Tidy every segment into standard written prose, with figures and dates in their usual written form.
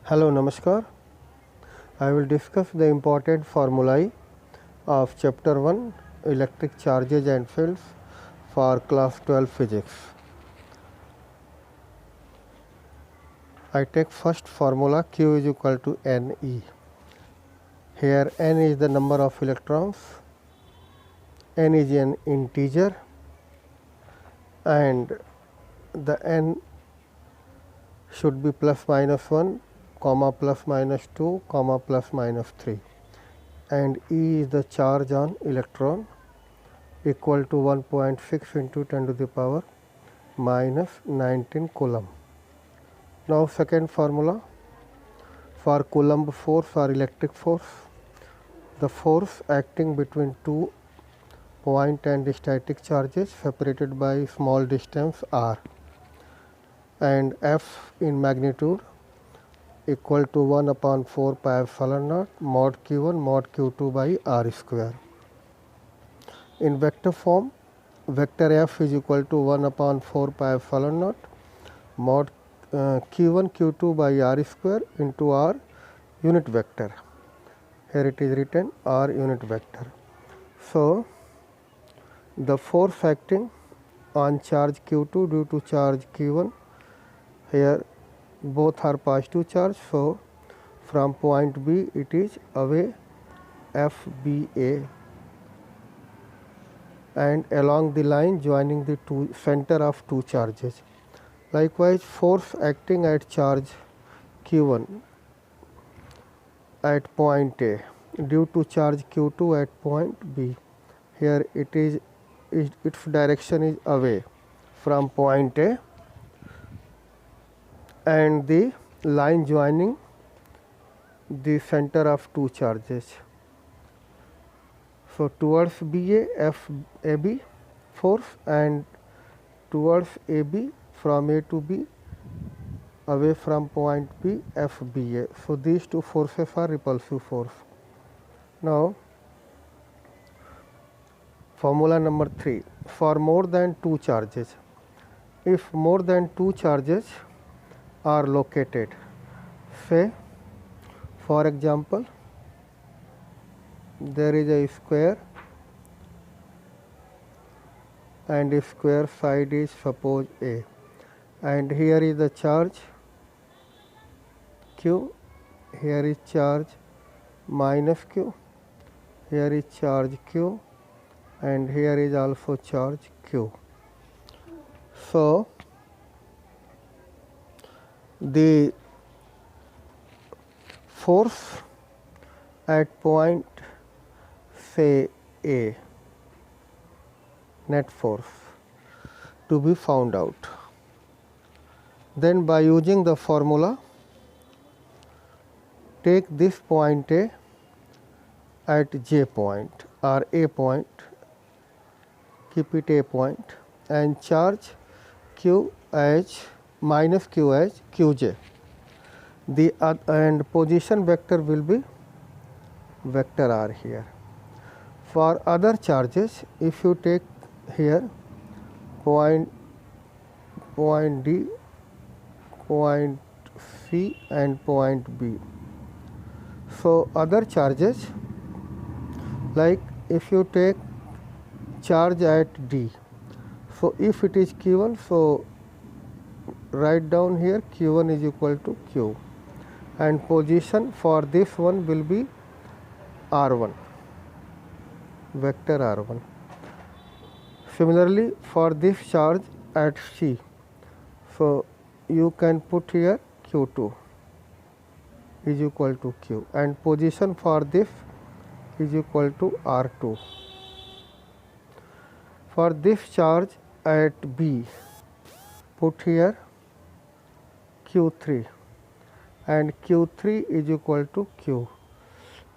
Hello, Namaskar. I will discuss the important formulae of Chapter 1 Electric Charges and Fields for Class 12 Physics. I take first formula Q is equal to Ne. Here N is the number of electrons, N is an integer, and the N should be plus minus 1, comma plus minus 2, comma plus minus 3, and E is the charge on electron equal to 1.6 into 10 to the power minus 19 coulomb. Now second formula for Coulomb force or electric force, the force acting between two point and static charges separated by small distance r, and F in magnitude equal to 1 upon 4 pi epsilon naught mod q1 mod q2 by r square. In vector form, vector F is equal to 1 upon 4 pi epsilon naught mod q1 q2 by r square into r unit vector. Here it is written r unit vector. So the force acting on charge q2 due to charge q1, here both are positive charge, so from point B it is away FBA, and along the line joining the center of two charges. Likewise, force acting at charge q1 at point A due to charge q2 at point B, here its direction is away from point A, and the line joining the center of two charges. So towards BA FAB force, and towards AB from A to B away from point B FBA. So these two forces are repulsive force. Now formula number 3, for more than two charges, if more than two charges are located, say for example there is a square and a square side is suppose A, and here is the charge Q, here is charge minus Q, here is charge Q, and here is also charge Q. So the force at point say A, net force, to be found out. Then by using the formula, take this point A at J point or A point, keep it A point, and charge Q as minus Q as Qj. The and position vector will be vector r here. For other charges, if you take here point D, point C and point B, so other charges, like if you take charge at D, so if it is Q1, so write down here Q1 is equal to Q, and position for this one will be R1, vector R1. Similarly, for this charge at C, so you can put here Q2 is equal to Q, and position for this is equal to R2. For this charge at B, put here Q3, and Q3 is equal to Q,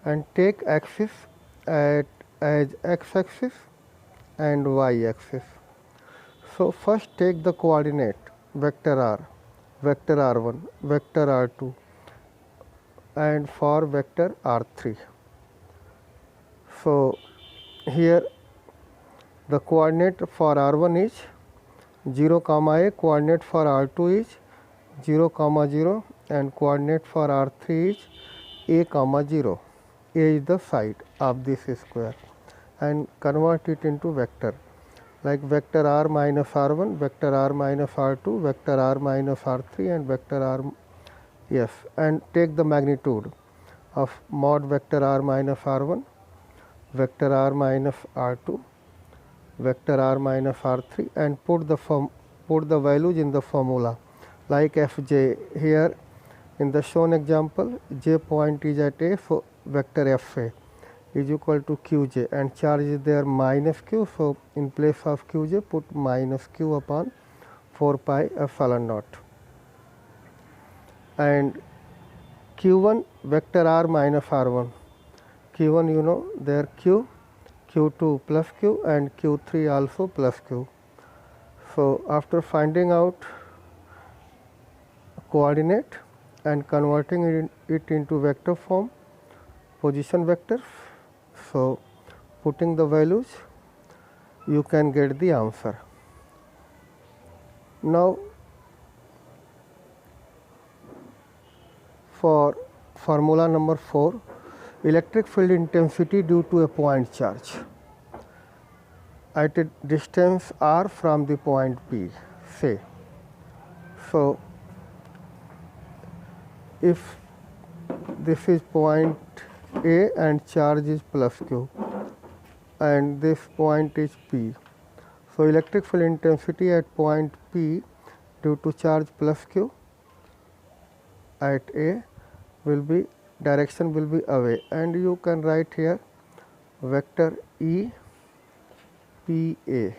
and take axis as x-axis and y-axis. So first take the coordinate vector r, vector r1, vector r2, and for vector r3. So here the coordinate for r1 is 0 comma a, coordinate for r2 is 0 comma 0, and coordinate for R3 is a comma 0. A is the side of this square, and convert it into vector like vector r minus r1, vector r minus r2, vector r minus r3 and vector r, yes, and take the magnitude of mod vector r minus r1, vector r minus r2, vector r minus r3 and put the values in the formula like fj. Here in the shown example, j point is at a, so vector fa is equal to qj and charge is there minus q, so in place of qj put minus q upon 4 pi epsilon naught, and q1 vector r minus r1, q1 you know there q, q2 plus q and q3 also plus q. So after finding out coordinate and converting it into vector form, position vectors, so putting the values you can get the answer. Now for formula number 4, electric field intensity due to a point charge at a distance r from the point P, say. So if this is point A and charge is plus q and this point is P, so electric field intensity at point P due to charge plus q at A will be, direction will be away, and you can write here vector E P A,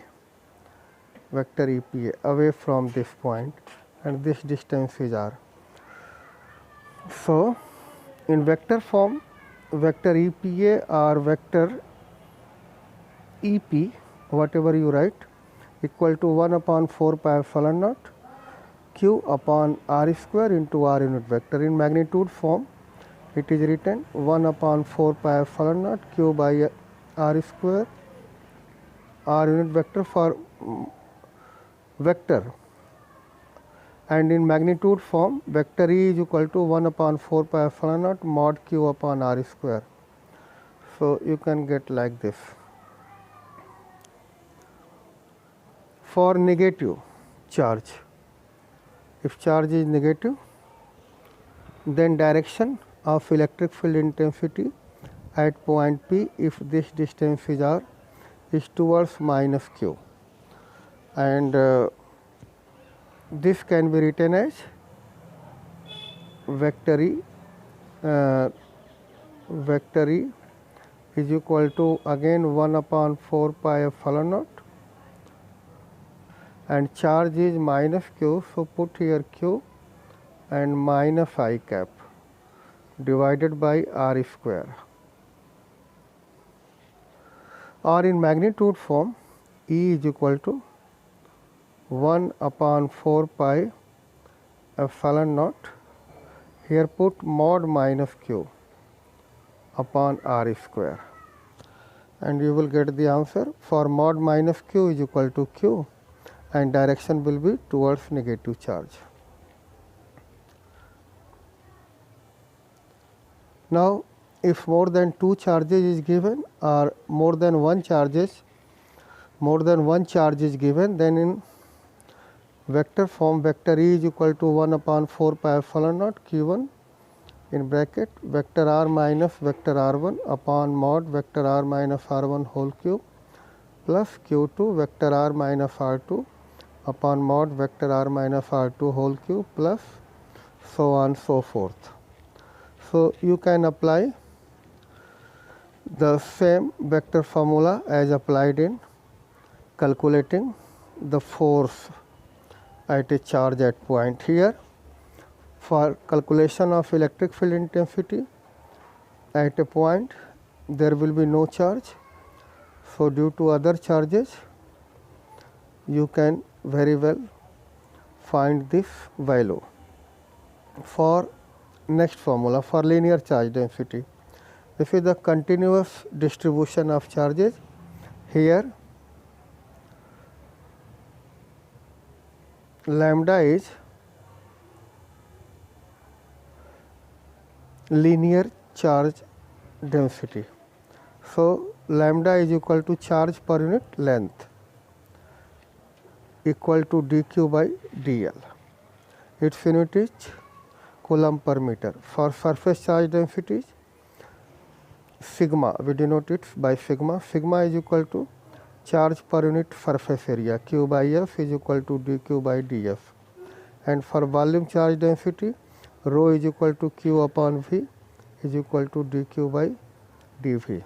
vector E P A away from this point, and this distance is r. So in vector form, vector E P A or vector E P, whatever you write, equal to 1 upon 4 pi epsilon naught q upon r square into r unit vector. In magnitude form, it is written 1 upon 4 pi epsilon naught q by r square, r unit vector for vector, and in magnitude form vector E is equal to 1 upon 4 pi epsilon naught mod q upon r square. So you can get like this. For negative charge, if charge is negative, then direction of electric field intensity at point P, if this distance is r, is towards minus q, and this can be written as vector E, vector E is equal to again 1 upon 4 pi epsilon naught, and charge is minus q, so put here q and minus I cap divided by r square, or in magnitude form E is equal to 1 upon 4 pi epsilon naught, here put mod minus q upon r square, and you will get the answer. For mod minus q is equal to q and direction will be towards negative charge. Now if more than 2 charges is given or more than one charge is given, then in vector form vector E is equal to 1 upon 4 pi epsilon naught q1 in bracket vector r minus vector r1 upon mod vector r minus r1 whole cube plus q2 vector r minus r2 upon mod vector r minus r2 whole cube plus so on so forth. So you can apply the same vector formula as applied in calculating the force at a charge at point. Here for calculation of electric field intensity at a point, there will be no charge, so due to other charges you can very well find this value. For next formula, for linear charge density, this is the continuous distribution of charges. Here lambda is linear charge density. So lambda is equal to charge per unit length equal to dq by dl. Its unit is coulomb per meter. For surface charge density, sigma, we denote it by sigma. Sigma is equal to charge per unit surface area, q by f is equal to dq by df. And for volume charge density, rho is equal to q upon v is equal to dq by dv.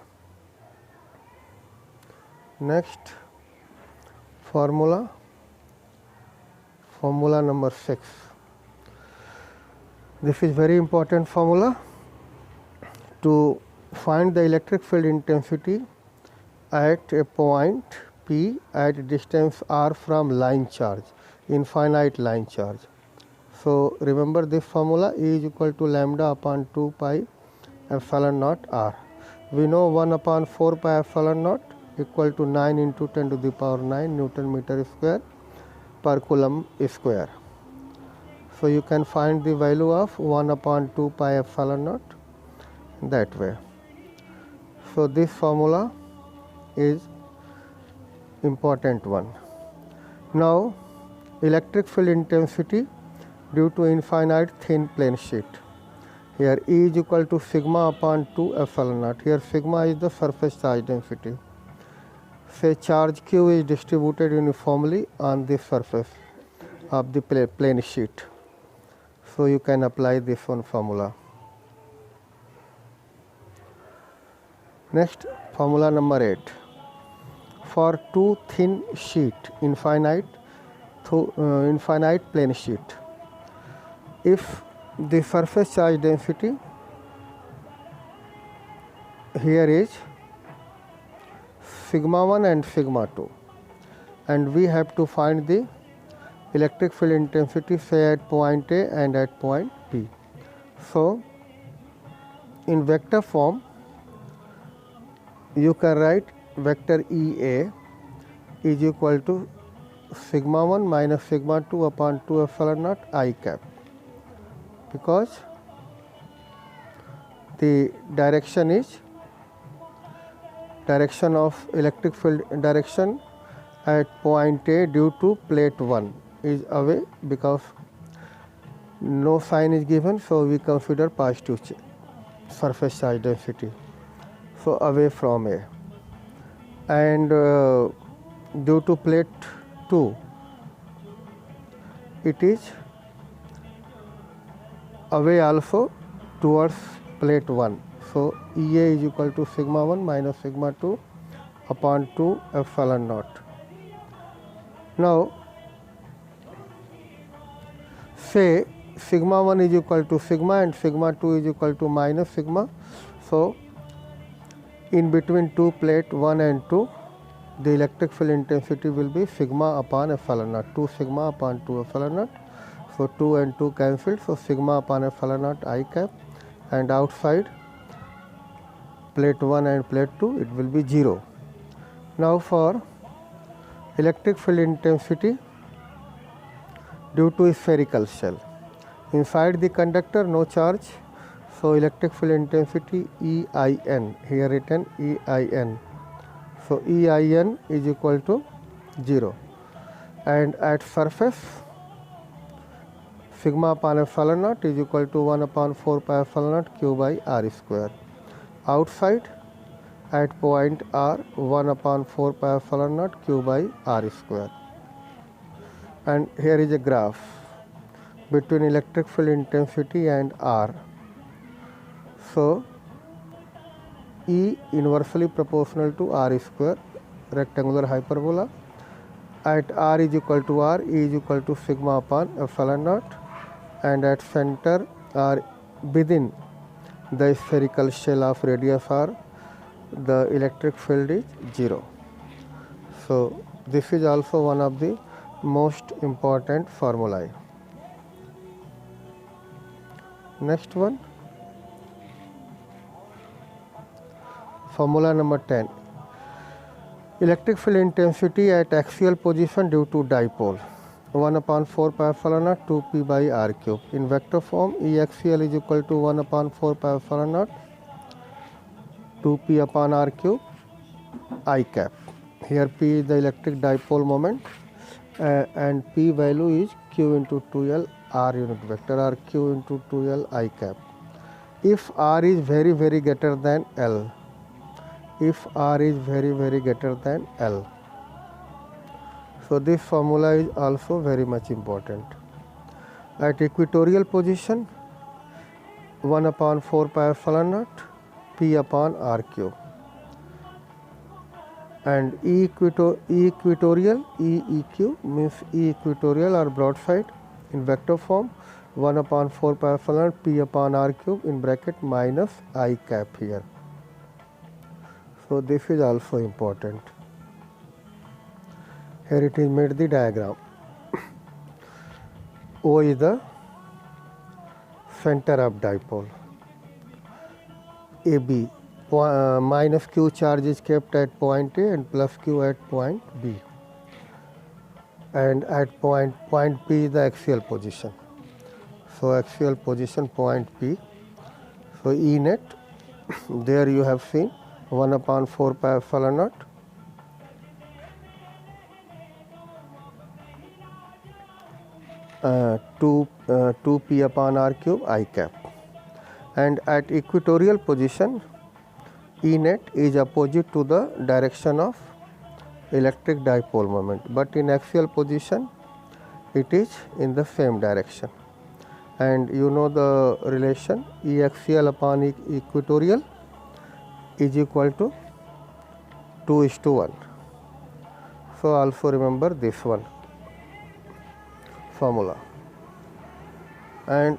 Next formula number 6. This is very important formula to find the electric field intensity at a point P at distance r from line charge, infinite line charge. So remember this formula, E is equal to lambda upon 2 pi epsilon naught r. We know 1 upon 4 pi epsilon naught equal to 9 into 10 to the power 9 Newton meter square per coulomb square. So you can find the value of 1 upon 2 pi epsilon naught that way. So this formula is important one. Now electric field intensity due to infinite thin plane sheet. Here E is equal to sigma upon 2 epsilon naught. Here sigma is the surface charge density. Say charge q is distributed uniformly on the surface of the plane sheet. So you can apply this one formula. Next, formula number 8. For two thin sheet, infinite plane sheet, if the surface charge density here is sigma 1 and sigma 2, and we have to find the electric field intensity, say at point A and at point B. So in vector form you can write vector EA is equal to sigma 1 minus sigma 2 upon 2 epsilon naught I cap, because the direction is direction of electric field direction at point A due to plate 1 is away, because no sign is given, so we consider positive surface charge density, so away from A. And due to plate 2 it is away also towards plate 1. So EA is equal to sigma 1 minus sigma 2 upon 2 epsilon naught. Now say sigma 1 is equal to sigma and sigma 2 is equal to minus sigma. So in between two plate 1 and 2, the electric field intensity will be sigma upon epsilon naught, 2 sigma upon 2 epsilon naught. So 2 and 2 cancelled, so sigma upon epsilon naught I cap, and outside plate 1 and plate 2 it will be 0. Now for electric field intensity due to spherical shell, inside the conductor no charge, so electric field intensity EIN, here written EIN. So EIN is equal to 0, and at surface sigma upon epsilon naught is equal to 1 upon 4 pi epsilon naught q by r square. Outside at point R 1 upon 4 pi epsilon naught q by r square. And here is a graph between electric field intensity and R. So E inversely proportional to r square, rectangular hyperbola. At r is equal to r, E is equal to sigma upon epsilon naught, and at center or within the spherical shell of radius r, the electric field is 0. So this is also one of the most important formulae. Next one, formula number 10. Electric field intensity at axial position due to dipole. 1 upon 4 pi epsilon naught 2p by r cube. In vector form, EXCL is equal to 1 upon 4 pi epsilon naught 2p upon r cube I cap. Here p is the electric dipole moment and p value is q into 2l r unit vector or q into 2l I cap. If r is very greater than l, if r is very greater than l, so this formula is also very much important. At equatorial position, 1 upon 4 pi epsilon naught p upon r cube, and E equatorial EEQ means E equatorial or broadside in vector form 1 upon 4 pi epsilon naught p upon r cube in bracket minus I cap here. So this is also important. Here it is made the diagram. O is the center of dipole. AB minus q charge is kept at point A and plus q at point B. And at point P is the axial position. So axial position point P. So E net, there you have seen 1 upon 4 pi epsilon naught two p upon r cube I cap. And at equatorial position, E net is opposite to the direction of electric dipole moment, but in axial position it is in the same direction. And you know the relation E axial upon equatorial is equal to 2:1. So also remember this one formula. And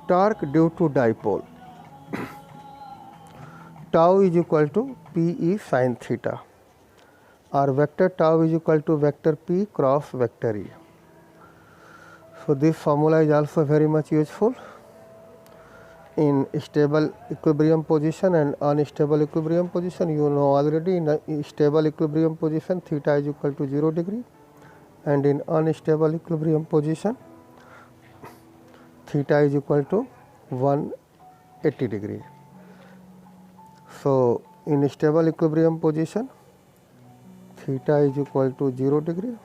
torque due to dipole, tau is equal to Pe sin theta, or vector tau is equal to vector P cross vector E. So this formula is also very much useful in stable equilibrium position and unstable equilibrium position. You know already in a stable equilibrium position theta is equal to 0 degree, and in unstable equilibrium position theta is equal to 180 degree. So in stable equilibrium position theta is equal to 0 degree.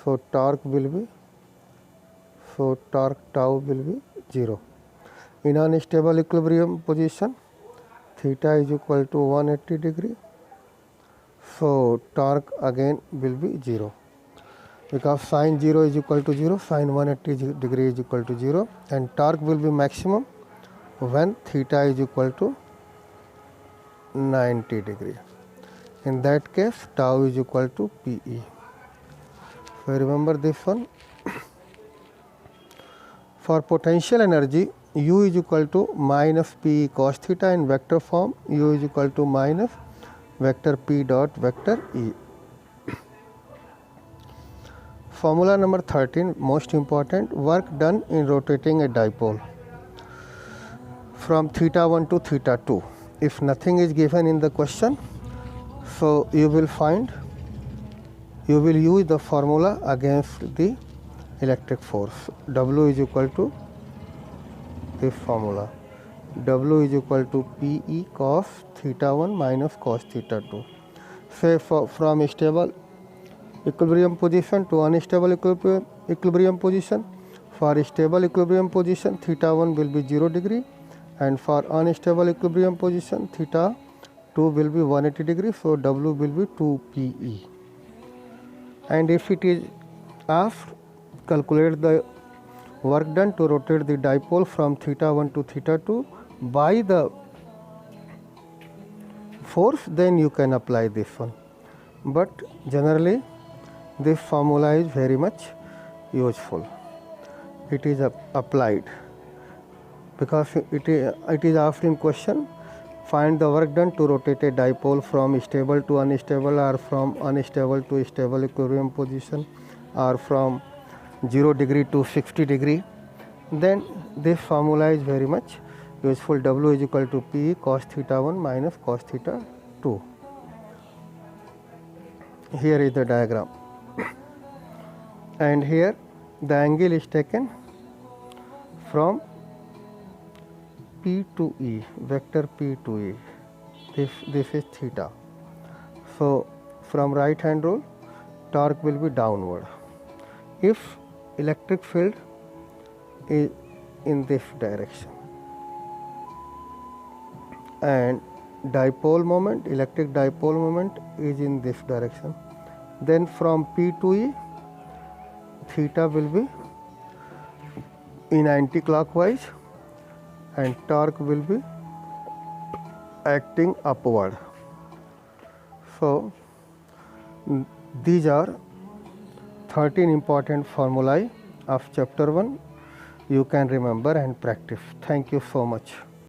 So torque will be, so torque tau will be 0. In unstable equilibrium position theta is equal to 180 degree. So torque again will be 0, because sin 0 is equal to 0, sin 180 degree is equal to 0, and torque will be maximum when theta is equal to 90 degree. In that case tau is equal to Pe. So remember this one. For potential energy, U is equal to minus P cos theta in vector form, U is equal to minus vector P dot vector E. Formula number 13, most important, work done in rotating a dipole from theta 1 to theta 2. If nothing is given in the question, so you will use the formula against the electric force. W is equal to this formula. W is equal to Pe cos theta 1 minus cos theta 2. Say from stable equilibrium position to unstable equilibrium position. For stable equilibrium position theta 1 will be 0 degree, and for unstable equilibrium position theta 2 will be 180 degree. So W will be 2 Pe. And if it is asked, calculate the work done to rotate the dipole from theta 1 to theta 2 by the force, then you can apply this one. But generally this formula is very much useful. It is applied because it is asked in question, find the work done to rotate a dipole from stable to unstable, or from unstable to stable equilibrium position, or from 0 degree to 60 degree. Then this formula is very much useful. W is equal to P cos theta 1 minus cos theta 2. Here is the diagram, and here the angle is taken from P to E, vector P to E. This is theta. So from right hand rule, torque will be downward if electric field is in this direction, and dipole moment, electric dipole moment is in this direction. Then from P to E, theta will be in anti-clockwise and torque will be acting upward. So these are 13 important formulae of chapter 1. You can remember and practice. Thank you so much.